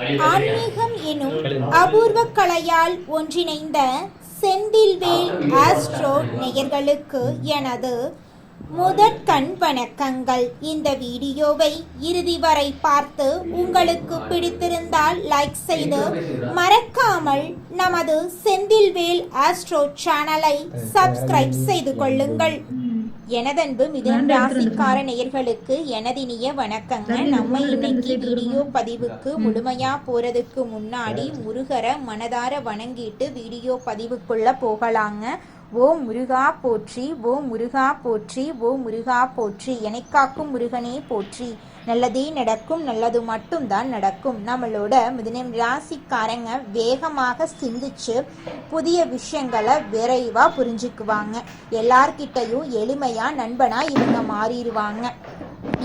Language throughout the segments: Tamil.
ஆன்மீகம் எனும் அபூர்வ கலையால் ஒன்றிணைந்த செந்தில்வேல் ஆஸ்ட்ரோ நேயர்களுக்கு எனது முதற்கண் வணக்கங்கள். இந்த வீடியோவை இறுதி வரை பார்த்து உங்களுக்கு பிடித்திருந்தால் லைக் செய்து மறக்காமல் நமது செந்தில்வேல் ஆஸ்ட்ரோ சேனலை சப்ஸ்கிரைப் செய்து கொள்ளுங்கள். எனதன்பு மிதுனம் ராசிக்கார நேயர்களுக்கு எனதினிய வணக்கங்க. நம்ம இன்னைக்கு வீடியோ பதிவுக்கு முழுமையா போறதுக்கு முன்னாடி முருகரை மனதார வணங்கிட்டு வீடியோ பதிவுக்குள்ள போகலாங்க. ஓ முருகா போற்றி, ஓ முருகா போற்றி, ஓ முருகா போற்றி, எனக்காக்கும் முருகனே போற்றி. நல்லதே நடக்கும், நல்லது மட்டும்தான் நடக்கும். நம்மளோட மிதுனம் ராசிக்காரங்க வேகமாக சிந்திச்சு புதிய விஷயங்களை விரைவா புரிஞ்சுக்குவாங்க. எல்லார்கிட்டையும் எளிமையா நண்பனா இவங்க மாறிடுவாங்க.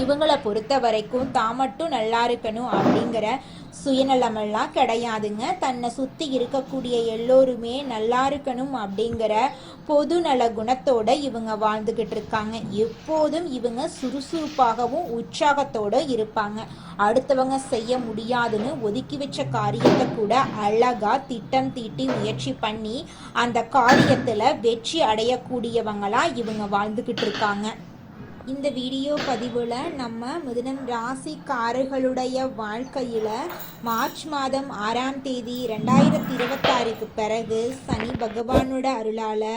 இவங்களை பொறுத்த வரைக்கும் தான் மட்டும் நல்லா இருக்கணும் அப்படிங்கிற சுயநலமெல்லாம் கிடையாதுங்க. தன்னை சுற்றி இருக்கக்கூடிய எல்லோருமே நல்லா இருக்கணும் அப்படிங்கிற பொது நல குணத்தோட இவங்க வாழ்ந்துக்கிட்டு இருக்காங்க. எப்போதும் இவங்க சுறுசுறுப்பாகவும் உற்சாகத்தோடு இருப்பாங்க. அடுத்தவங்க செய்ய முடியாதுன்னு ஒதுக்கி வச்ச காரியத்தை கூட அழகா திட்டம் தீட்டி முயற்சி பண்ணி அந்த காரியத்தில் வெற்றி அடையக்கூடியவங்களா இவங்க வாழ்ந்துக்கிட்டு இருக்காங்க. இந்த வீடியோ பதிவில் நம்ம மிதுனம் ராசிக்காரர்களுடைய வாழ்க்கையில் மார்ச் மாதம் 6ஆம் தேதி 2026க்கு பிறகு சனி பகவானோட அருளால்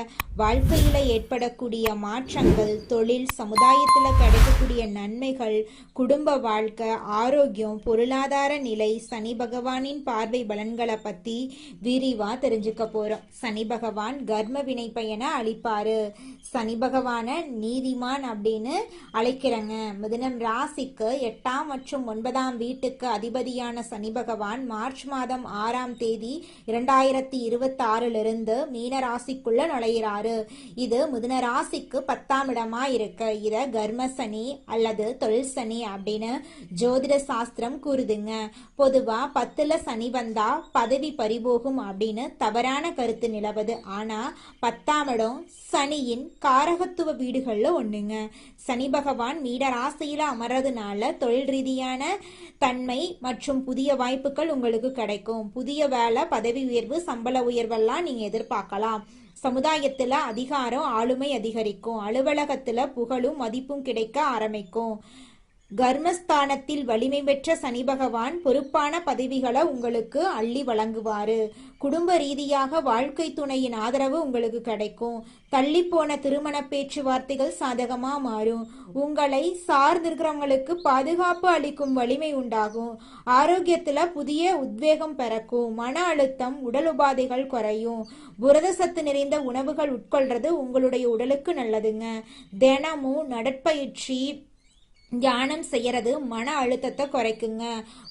வாழ்க்கையில் ஏற்படக்கூடிய மாற்றங்கள், தொழில், சமுதாயத்தில் கிடைக்கக்கூடிய நன்மைகள், குடும்ப வாழ்க்கை, ஆரோக்கியம், பொருளாதார நிலை, சனி பகவானின் பார்வை பலன்களை பற்றி விரிவாக தெரிஞ்சுக்க போகிறோம். சனி பகவான் கர்ம வினை பயனை அளிப்பார். சனி பகவானை நீதிமான் அப்படின்னு அழைக்கிறங்க. மிதுனம் ராசிக்கு 8ஆம் மற்றும் 9ஆம் வீட்டுக்கு அதிபதியான சனி பகவான் மார்ச் மாதம் 6ஆம் தேதி 2026 மீன ராசிக்குள்ள நுழையிறாரு. இது மிதுன ராசிக்கு 10ஆம் இடமா இருக்கு. இத கர்ம சனி அல்லது தொழில் சனி அப்படின்னு ஜோதிட சாஸ்திரம் கூறுதுங்க. பொதுவா 10ல சனி வந்தா பதவி பறிபோகும் அப்படின்னு தவறான கருத்து நிலவுது. ஆனா 10ஆம் இடம் சனியின் காரகத்துவ வீடுகள்ல ஒண்ணுங்க. சனி பகவான் மீன ராசியில அமர்றதுனால தொழில் ரீதியான தன்மை மற்றும் புதிய வாய்ப்புகள் உங்களுக்கு கிடைக்கும். புதிய வேலை, பதவி உயர்வு, சம்பள உயர்வெல்லாம் நீங்க எதிர்பார்க்கலாம். சமுதாயத்துல அதிகாரம், ஆளுமை அதிகரிக்கும். அலுவலகத்துல புகழும் மதிப்பும் கிடைக்க ஆரம்பிக்கும். கர்மஸ்தானத்தில் வலிமை பெற்ற சனி பகவான் பொறுப்பான பதவிகளை உங்களுக்கு அள்ளி வழங்குவாரு. குடும்ப ரீதியாக வாழ்க்கை துணையின் ஆதரவு உங்களுக்கு கிடைக்கும். தள்ளி போன திருமண பேச்சுவார்த்தைகள் சாதகமா மாறும். உங்களை சார்ந்திருக்கிறவங்களுக்கு பாதுகாப்பு அளிக்கும் வலிமை உண்டாகும். ஆரோக்கியத்துல புதிய உத்வேகம் பிறக்கும். மன அழுத்தம், உடல் உபாதைகள் குறையும். புரத சத்து நிறைந்த உணவுகள் உட்கொள்றது உங்களுடைய உடலுக்கு நல்லதுங்க. தினமும் நடற்பயிற்சி, தியானம் செய்யறது மன அழுத்தத்தை குறைக்குங்க.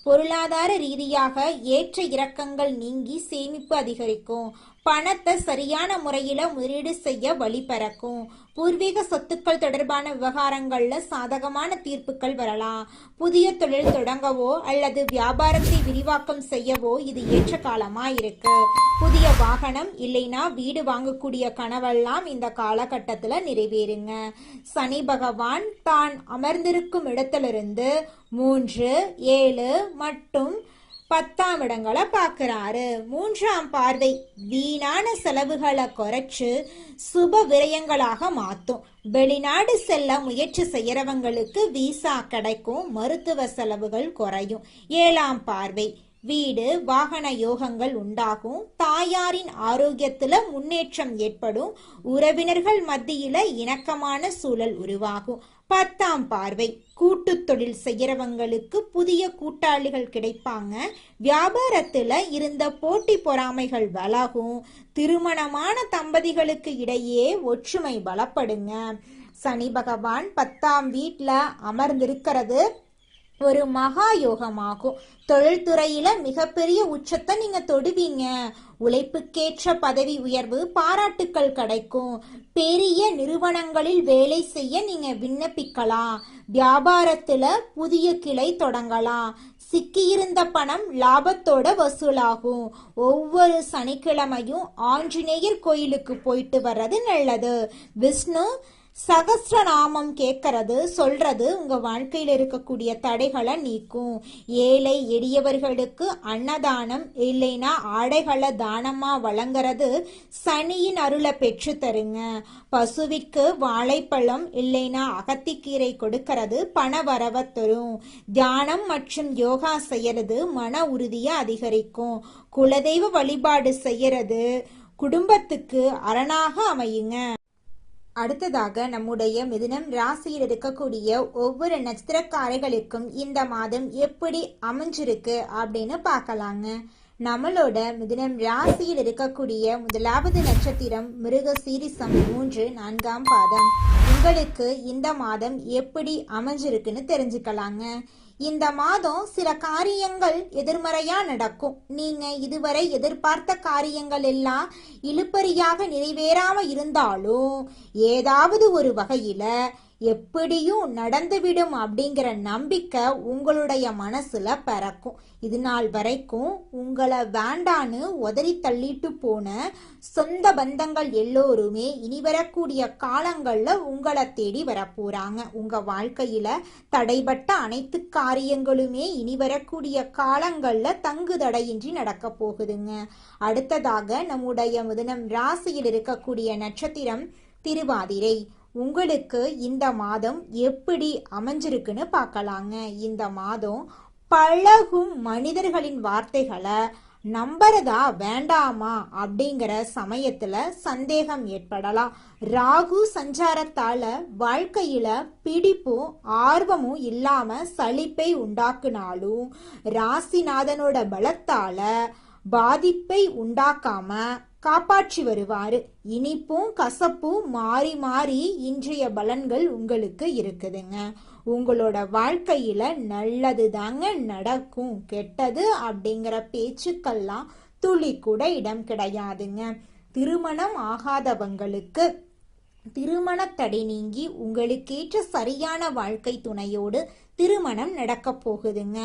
பொருளாதார ரீதியாக ஏற்ற இறக்கங்கள் நீங்கி சேமிப்பு அதிகரிக்கும். பணத்தை சரியான முறையில முதலீடு செய்ய வழி பிறக்கும். பூர்வீக சொத்துக்கள் தொடர்பான விவகாரங்கள்ல சாதகமான தீர்ப்புகள் வரலாம். புதிய தொழில் தொடங்கவோ அல்லது வியாபாரத்தை விரிவாக்கம் செய்யவோ இது ஏற்ற காலமா இருக்கு. புதிய வாகனம் இல்லைன்னா வீடு வாங்கக்கூடிய கனவெல்லாம் இந்த காலகட்டத்துல நிறைவேறுங்க. சனி பகவான் தான் அமர்ந்திருக்கும் இடத்திலிருந்து 3, 7 மற்றும் 10ஆம் இடங்களை பார்க்கிறாரு. 3ஆம் பார்வை வீணான செலவுகளை குறைச்சு சுப விரயங்களாக மாற்றும். வெளிநாடு செல்ல முயற்சி செய்யறவங்களுக்கு விசா கிடைக்கும். மருத்துவ செலவுகள் குறையும். 7ஆம் பார்வை வீடு வாகன யோகங்கள் உண்டாகும். தாயாரின் ஆரோக்கியத்துல முன்னேற்றம் ஏற்படும். உறவினர்கள் மத்தியில இணக்கமான சூழல் உருவாகும். 10ஆம் பார்வை கூட்டு தொழில் செய்யறவங்களுக்கு புதிய கூட்டாளிகள் கிடைப்பாங்க. வியாபாரத்துல இருந்த போட்டி பொறாமைகள் விலகும். திருமணமான தம்பதிகளுக்கு இடையே ஒற்றுமை பலப்படுங்க. சனி பகவான் 10ஆம் வீட்டுல அமர்ந்திருக்கிறது ஒரு மகா யோகமாகும். தொழில்துறையில மிகப்பெரிய உச்சத்தை நீங்க தொடுவீங்க. உழைப்புக்கேற்ற பதவி உயர்வு, பாராட்டுக்கள் கிடைக்கும். பெரிய நிறுவனங்களில் வேலை செய்ய நீங்க விண்ணப்பிக்கலாம். வியாபாரத்துல புதிய கிளை தொடங்கலாம். சிக்கியிருந்த பணம் லாபத்தோட வசூலாகும். ஒவ்வொரு சனிக்கிழமையும் ஆஞ்சநேயர் கோயிலுக்கு போயிட்டு வர்றது நல்லது. விஷ்ணு சகஸ்ரநாமம் கேட்கறது சொல்றது உங்க வாழ்க்கையில இருக்கக்கூடிய தடைகளை நீக்கும். ஏழை எளியவர்களுக்கு அன்னதானம் இல்லைன்னா ஆடைகளை தானமா வழங்குறது சனியின் அருளை பெற்று தருங்க. பசுவிற்கு வாழைப்பழம் இல்லைன்னா அகத்திக்கீரை கொடுக்கறது பண வரவை தரும். தியானம் மற்றும் யோகா செய்யறது மன உறுதியை அதிகரிக்கும். குலதெய்வ வழிபாடு செய்யறது குடும்பத்துக்கு அரணாக அமையுங்க. அடுத்ததாக நம்முடைய மிதுனம் ராசியில் இருக்கக்கூடிய ஒவ்வொரு நட்சத்திரக்காரர்களுக்கும் இந்த மாதம் எப்படி அமைஞ்சிருக்கு அப்படின்னு பார்க்கலாங்க. நம்மளோட மிதுனம் ராசியில் இருக்கக்கூடிய முதலாவது நட்சத்திரம் மிருக சீரிசம் 3, 4ஆம் பாதம். உங்களுக்கு இந்த மாதம் எப்படி அமைஞ்சிருக்குன்னு தெரிஞ்சுக்கலாங்க. இந்த மாதம் சில காரியங்கள் எதிர்மறையா நடக்கும். நீங்க இதுவரை எதிர்பார்த்த காரியங்கள் எல்லாம் இழுபறியாக நிறைவேறாம இருந்தாலும் ஏதாவது ஒரு வகையில எப்படியும் நடந்துவிடும் அப்படிங்கிற நம்பிக்கை உங்களுடைய மனசுல பிறக்கும். இது நாள் வரைக்கும் உங்களை வேண்டான்னு உதறி தள்ளிட்டு போன சொந்த பந்தங்கள் எல்லோருமே இனி வரக்கூடிய காலங்கள்ல உங்களை தேடி வரப்போறாங்க. உங்க வாழ்க்கையில தடைபட்ட அனைத்து காரியங்களுமே இனி வரக்கூடிய காலங்கள்ல தங்கு தடையின்றி நடக்க போகுதுங்க. அடுத்ததாக நம்முடைய மிதுனம் ராசியில் இருக்கக்கூடிய நட்சத்திரம் திருவாதிரை. உங்களுக்கு இந்த மாதம் எப்படி அமைஞ்சிருக்குன்னு பார்க்கலாங்க. இந்த மாதம் பழகும் மனிதர்களின் வார்த்தைகளை நம்புறதா வேண்டாமா அப்படிங்கிற சமயத்துல சந்தேகம் ஏற்படலாம். ராகு சஞ்சாரத்தால வாழ்க்கையில பிடிப்பும் ஆர்வமும் இல்லாம சலிப்பை உண்டாக்குனாலும் ராசிநாதனோட பலத்தால பாதிப்பை உண்டாக்காம காப்பாற்றி வருவாரு. இனிப்பும் கசப்பும் மாறி மாறி இன்றைய பலன்கள் உங்களுக்கு இருக்குதுங்க. உங்களோட வாழ்க்கையில நல்லது தாங்க நடக்கும். கெட்டது அப்படிங்கிற பேச்சுக்கெல்லாம் துளி கூட இடம் கிடையாதுங்க. திருமணம் ஆகாதவங்களுக்கு திருமண தடை நீங்கி உங்களுக்கேற்ற சரியான வாழ்க்கை துணையோடு திருமணம் நடக்க போகுதுங்க.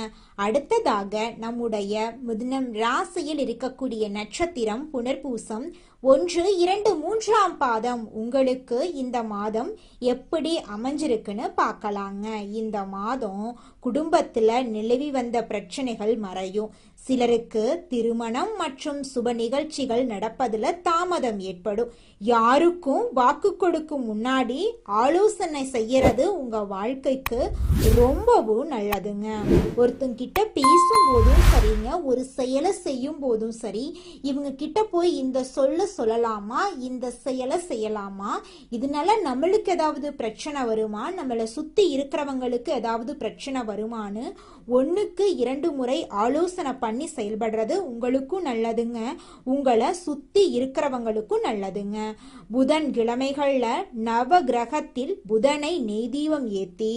அடுத்ததாக நம்முடைய மிதுனம் ராசியில் இருக்கக்கூடிய நட்சத்திரம் புனர்பூசம் 1, 2, 3ஆம் பாதம். உங்களுக்கு இந்த மாதம் எப்படி அமைஞ்சிருக்குன்னு பார்க்கலாங்க. இந்த மாதம் குடும்பத்துல நிலவி வந்த பிரச்சனைகள் மறையும். சிலருக்கு திருமணம் மற்றும் சுப நிகழ்ச்சிகள் நடப்பதுல தாமதம் ஏற்படும். யாருக்கும் வாக்கு கொடுக்கும் முன்னாடி ஆலோசனை செய்யறது உங்க வாழ்க்கைக்கு ரொம்பவும் நல்லதுங்க. ஒருத்தங்கிட்ட பேசும் போதும் சரிங்க, ஒரு செயலை செய்யும் போதும் சரி, இவங்க கிட்ட போய் இந்த சொல்லலாமா, இந்த செயலை செய்யலாமா, இதனால நம்மளுக்கு ஏதாவது பிரச்சனை வருமா, நம்மளை சுத்தி இருக்கிறவங்களுக்கு ஏதாவது பிரச்சனை வருமானு 1க்கு 2 முறை ஆலோசனை பண்ணி செயல்படுறது உங்களுக்கும் நல்லதுங்க, உங்களை சுத்தி இருக்கிறவங்களுக்கும் நல்லதுங்க. புதன் கிழமைகள்ல நவ கிரகத்தில் புதனை நெய்தீபம் ஏத்தி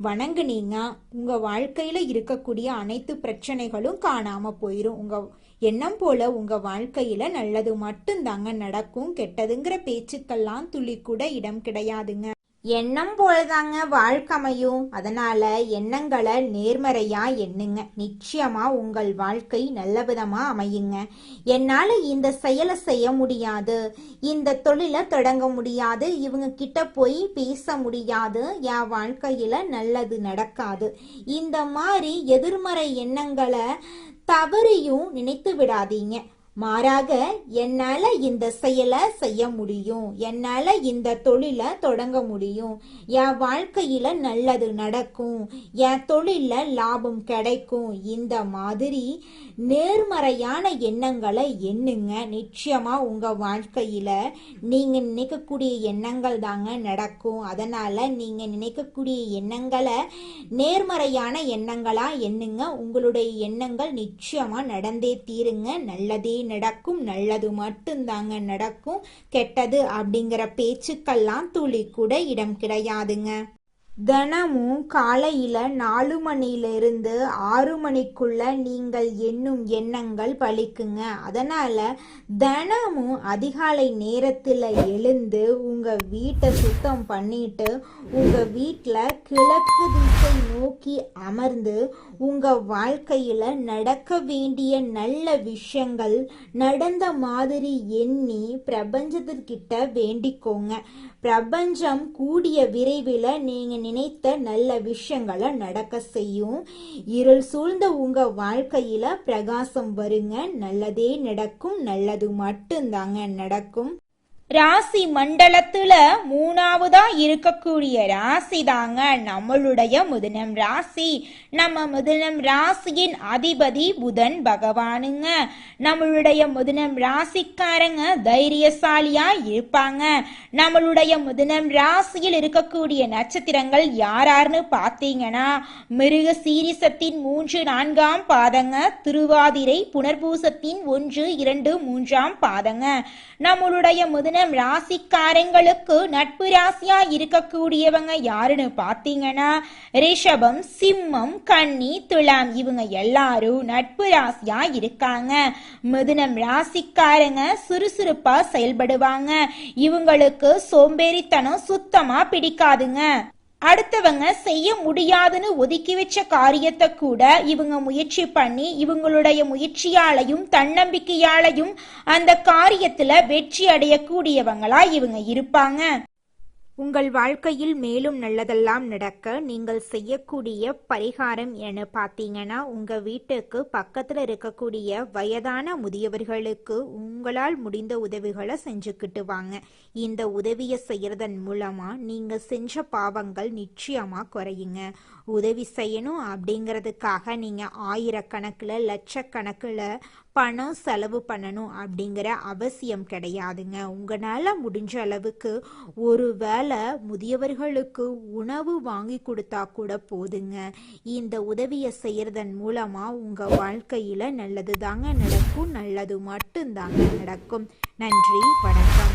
வணங்குனீங்க, உங்க வாழ்க்கையில இருக்கக்கூடிய அனைத்து பிரச்சனைகளும் காணாம போயிரும். உங்க எண்ணம் போல உங்க வாழ்க்கையில நல்லது மட்டும்தாங்க நடக்கும். கெட்டதுங்கிற பேச்சுக்கெல்லாம் துளி கூட இடம் கிடையாதுங்க. எண்ணம் போலதாங்க வாழ்க்கை அமையும். அதனால எண்ணங்களை நேர்மறையா எண்ணுங்க. நிச்சயமா உங்கள் வாழ்க்கை நல்ல விதமா அமையுங்க. என்னால இந்த செயலை செய்ய முடியாது, இந்த தொழிலை தொடங்க முடியாது, இவங்க கிட்ட போய் பேச முடியாது, என் வாழ்க்கையில நல்லது நடக்காது, இந்த மாதிரி எதிர்மறை எண்ணங்களை தவறியும் நினைத்து விடாதீங்க. மாறாக என்னால இந்த செயலை செய்ய முடியும், என்னால இந்த தொழிலை தொடங்க முடியும், என் வாழ்க்கையில நல்லது நடக்கும், என் தொழில லாபம் கிடைக்கும், இந்த மாதிரி நேர்மறையான எண்ணங்களை எண்ணுங்க. நிச்சயமா உங்க வாழ்க்கையில நீங்க நினைக்கக்கூடிய எண்ணங்கள் தாங்க நடக்கும். அதனால நீங்க நினைக்கக்கூடிய எண்ணங்களை நேர்மறையான எண்ணங்களா எண்ணுங்க. உங்களுடைய எண்ணங்கள் நிச்சயமா நடந்தே தீருங்க. நல்லதே நடக்கும், நல்லது மட்டும்தாங்க நடக்கும். கெட்டது அப்படிங்கிற பேச்சுக்கெல்லாம் துளி கூட இடம் கிடையாதுங்க. தினமும் காலையில 4 மணியிலிருந்து 6 மணிக்குள்ள நீங்கள் எண்ணும் எண்ணங்கள் பலிக்குங்க. அதனால தினமும் அதிகாலை நேரத்துல எழுந்து உங்க வீட்டை சுத்தம் பண்ணிட்டு உங்க வீட்டுல கிழக்கு திசை நோக்கி அமர்ந்து உங்க வாழ்க்கையில நடக்க வேண்டிய நல்ல விஷயங்கள் நடந்த மாதிரி எண்ணி பிரபஞ்சத்திற்கிட்ட வேண்டிக்கோங்க. பிரபஞ்சம் கூடிய விரைவில் நீங்க நினைத்த நல்ல விஷயங்களை நடக்க செய்யும். இருள் சூழ்ந்த உங்க வாழ்க்கையில பிரகாசம் வருங்க. நல்லதே நடக்கும். நல்லது மட்டும்தாங்க நடக்கும். ராசி மண்டலத்துல 3வதா இருக்கக்கூடிய ராசி தாங்க நம்மளுடைய மிதுனம் ராசி. நம்ம மிதுனம் ராசியின் அதிபதி புதன் பகவானுங்க. நம்மளுடைய மிதுனம் ராசிக்காரங்க தைரியசாலியா இருப்பாங்க. நம்மளுடைய மிதுனம் ராசியில் இருக்கக்கூடிய நட்சத்திரங்கள் யாராருன்னு பார்த்தீங்கன்னா மிருக சீரிசத்தின் 3, 4ஆம் பாதங்க, திருவாதிரை புனர்பூசத்தின் 1, 2, 3ஆம் பாதங்க. நம்மளுடைய மிதுனம் ராசிக்காரங்களுக்கு நட்பு ராசியா இருக்கக்கூடியவங்க யாருன்னு பாத்தீங்கன்னா ரிஷபம், சிம்மம், கன்னி, துலாம் இவங்க எல்லாரும் நட்பு ராசியா இருக்காங்க. மிதுனம் ராசிக்காரங்க சுறுசுறுப்பா செயல்படுவாங்க. இவங்களுக்கு சோம்பேறித்தனம் சுத்தமா பிடிக்காதுங்க. அடுத்தவங்க செய்ய முடியாதுன்னு ஒதுக்கி வச்ச காரியத்தை கூட இவங்க முயற்சி பண்ணி இவங்களுடைய முயற்சியாலையும் தன்னம்பிக்கையாலையும் அந்த காரியத்துல வெற்றி அடையக்கூடியவங்களா இவங்க இருப்பாங்க. உங்கள் வாழ்க்கையில் மேலும் நல்லதெல்லாம் நடக்க நீங்கள் செய்யக்கூடிய பரிகாரம் என பார்த்தீங்கன்னா உங்கள் வீட்டுக்கு பக்கத்தில் இருக்கக்கூடிய வயதான முதியவர்களுக்கு உங்களால் முடிந்த உதவிகளை செஞ்சுக்கிட்டு வாங்க. இந்த உதவியை செய்யறதன் மூலமாக நீங்கள் செஞ்ச பாவங்கள் நிச்சயமாக குறையுங்க. உதவி செய்யணும் அப்படிங்கிறதுக்காக நீங்கள் ஆயிரக்கணக்கில் லட்சக்கணக்கில் பணம் செலவு பண்ணணும் அப்படிங்கிற அவசியம் கிடையாதுங்க. உங்களால் முடிஞ்ச அளவுக்கு ஒரு வேளை முதியவர்களுக்கு உணவு வாங்கி கொடுத்தா கூட போதுங்க. இந்த உதவியை செய்யறதன் மூலமாக உங்கள் வாழ்க்கையில் நல்லது தாங்க நடக்கும். நல்லது மட்டும்தாங்க நடக்கும். நன்றி, வணக்கம்.